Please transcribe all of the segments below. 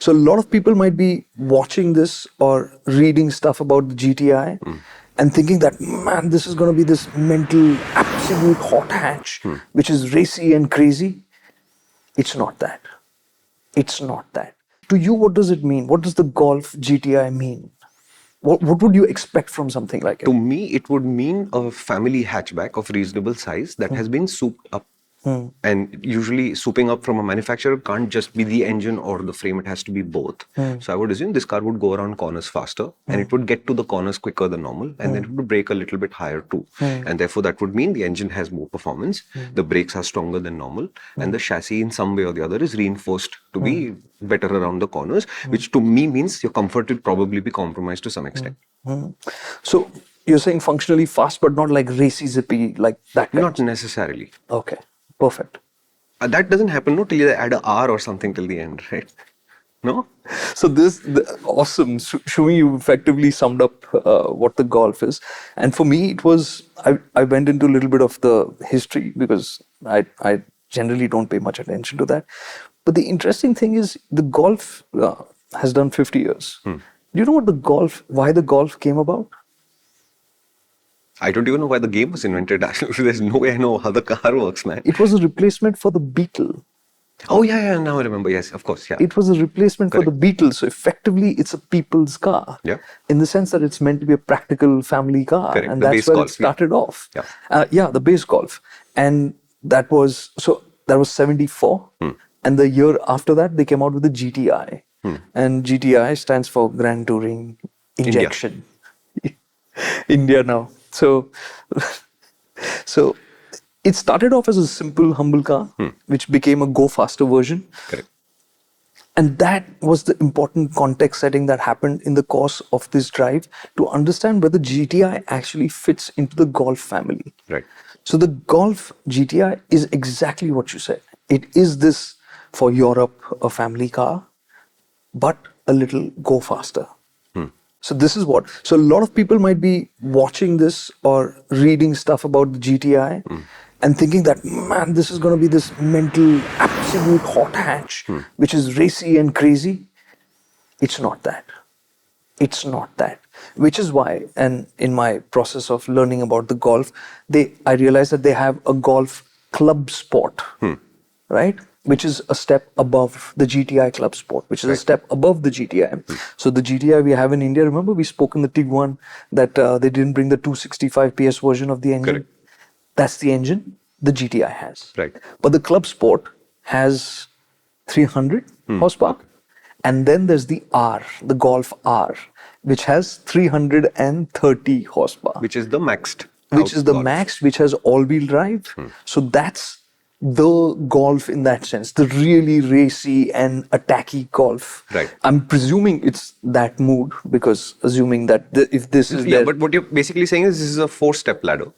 So a lot of people might be watching this or reading stuff about the GTI and thinking that, man, this is going to be this mental, absolute hot hatch, which is racy and crazy. It's not that. It's not that. To you, what does it mean? What does the Golf GTI mean? What would you expect from something like it? To me, it would mean a family hatchback of reasonable size that has been souped up. And usually souping up from a manufacturer can't just be the engine or the frame, it has to be both. So I would assume this car would go around corners faster and it would get to the corners quicker than normal, and then it would brake a little bit higher too. And therefore that would mean the engine has more performance, the brakes are stronger than normal, and the chassis in some way or the other is reinforced to be better around the corners, which to me means your comfort will probably be compromised to some extent. So you're saying functionally fast, but not like racy zippy, like that kind? Not necessarily. Okay, perfect. That doesn't happen no till you add a R or something till the end, right? No? So awesome. Shumi, you effectively summed up what the Golf is. And for me, it was, I went into a little bit of the history because I generally don't pay much attention to that. But the interesting thing is the Golf has done 50 years. Do you know why the Golf came about? I don't even know why the game was invented. There's no way I know how the car works, man. It was a replacement for the Beetle. Oh, yeah, now I remember. Yes, of course, yeah. It was a replacement for the Beetle. So effectively, it's a people's car. Yeah. In the sense that it's meant to be a practical family car. Correct. And The that's base where Golf, it started off. Yeah. The base Golf. And that was 74. And the year after that, they came out with the GTI. And GTI stands for Grand Touring Injection. India now. So it started off as a simple, humble car, which became a go faster version. Correct. And that was the important context setting that happened in the course of this drive to understand where the GTI actually fits into the Golf family. Right. So the Golf GTI is exactly what you said. It is this, for Europe, a family car, but a little go faster. So this is what. So a lot of people might be watching this or reading stuff about the GTI and thinking that, man, this is going to be this mental, absolute hot hatch, which is racy and crazy. It's not that. It's not that. Which is why, and in my process of learning about the Golf, I realized that they have a Golf Club Sport, right? Which is a step above the GTI Club Sport, which is a step above the GTI. So the GTI we have in India, remember we spoke in the Tiguan that they didn't bring the 265 PS version of the engine? Correct. That's the engine the GTI has. Right. But the Club Sport has 300 horsepower. And then there's the R, the Golf R, which has 330 horsepower. Which is the maxed. Which is the Golf. max, which has all-wheel drive. So that's the Golf in that sense, the really racy and attacky Golf. Right. I'm presuming it's that mood because assuming that if this is Yeah, but what you're basically saying is this is a 4-step ladder,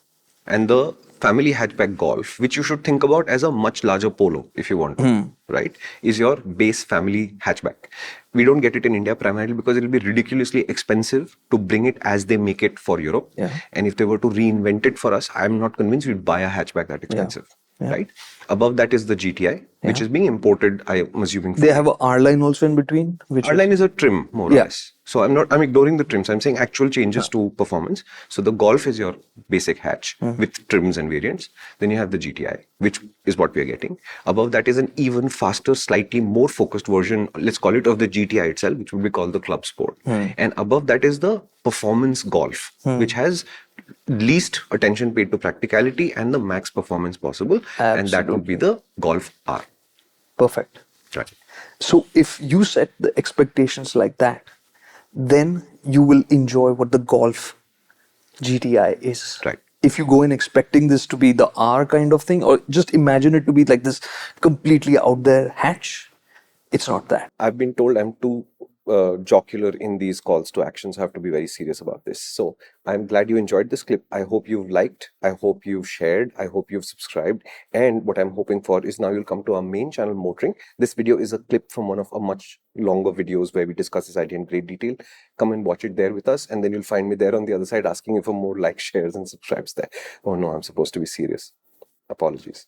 and the family hatchback Golf, which you should think about as a much larger Polo if you want to, right, is your base family hatchback. We don't get it in India primarily because it will be ridiculously expensive to bring it as they make it for Europe. Yeah. And if they were to reinvent it for us, I'm not convinced we'd buy a hatchback that expensive. Yeah. Right? Above that is the GTI, which is being imported, I'm assuming. They have a R line also in between. Which R-line is a trim, more or less. So I'm ignoring the trims. I'm saying actual changes to performance. So the Golf is your basic hatch with trims and variants. Then you have the GTI, which is what we are getting. Above that is an even faster, slightly more focused version, let's call it, of the GTI itself, which would be called the Club Sport. And above that is the performance Golf, which has least attention paid to practicality and the max performance possible. Absolutely. And that would be the Golf R. Perfect. Right. So if you set the expectations like that, then you will enjoy what the Golf GTI is. Right. If you go in expecting this to be the R kind of thing, or just imagine it to be like this completely out there hatch, it's not that. I've been told I'm too jocular in these calls to actions. I have to be very serious about this. So I'm glad you enjoyed this clip. I hope you've liked. I hope you've shared. I hope you've subscribed. And what I'm hoping for is now you'll come to our main channel, MotorInc. This video is a clip from one of our much longer videos where we discuss this idea in great detail. Come and watch it there with us. And then you'll find me there on the other side asking you for more likes, shares, and subscribes there. Oh no, I'm supposed to be serious. Apologies.